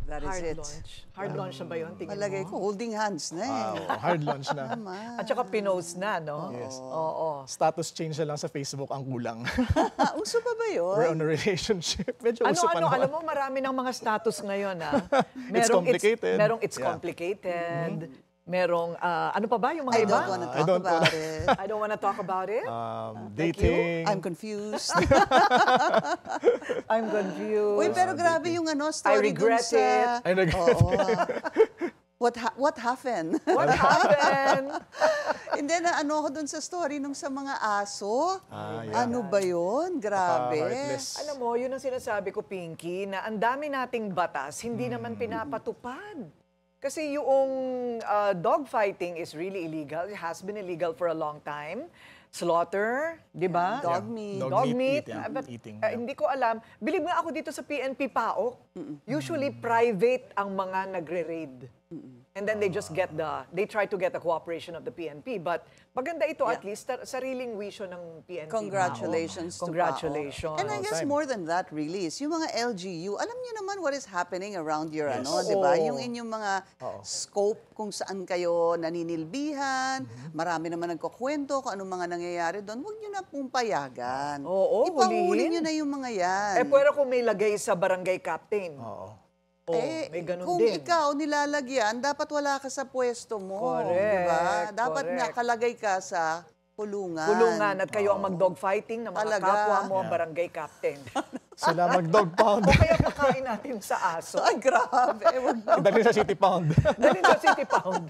That is Hard it. launch. Hard launch na ba yun? Tingin Malagay mo? ko, holding hands na eh. Wow, hard launch na. Tama. At saka pinost na, no? Yes. Oo. Status change na lang sa Facebook ang kulang. Uso pa ba yun? We're on a relationship. Medyo uso pa naman. Alam mo, marami ng mga status ngayon, ah. It's complicated. Merong it's Yeah. complicated. Merong, ano pa ba yung mga I iba? don't wanna talk about it. I don't wanna talk about it. Dating. I'm confused. I'm confused. Uy, pero grabe yung ano, I story dun regret sa... it. I regret Oo. What happened? What happened? Hindi na ano ako dun sa story nung sa mga aso. yeah. Ano ba yun? Grabe. Heartless. Alam mo, yun ang sinasabi ko, Pinky, na ang dami nating batas, hindi naman pinapatupad. Kasi yung dogfighting is really illegal. It has been illegal for a long time. Slaughter, di ba? Dog meat. Dog meat, meat. yeah. But, Eating, hindi ko alam. Bilib nga ako dito sa PNP PAOK. Usually private ang mga nagre-raid. And then they just get they try to get the cooperation of the PNP. But maganda ito, at least sariling wisyo ng PNP. Congratulations to Congratulations. PAO. And I guess Time. more than that really is yung mga LGU, alam niyo naman what is happening around your Yes. ano, di ba? Oo. Yung inyong mga scope kung saan kayo naninilbihan, marami naman nagkukwento kung anong mga nangyayari doon. Huwag niyo na pong payagan. Oo, Ipahuli hulihin. niyo na yung mga yan. Pero kung may lagay sa barangay captain. Oo. May ganun kung din. ikaw nilalagyan, dapat wala ka sa pwesto mo. Correct, Diba? Dapat correct. nakalagay ka sa kulungan. Kulungan at kayo ang mag-dog fighting na mga Talaga. kapwa mo ang barangay captain. Sila mag-dog pound. O kaya pakain natin sa aso. Ay, grabe. Wag na. Dali sa City Pound. Dali sa City Pound.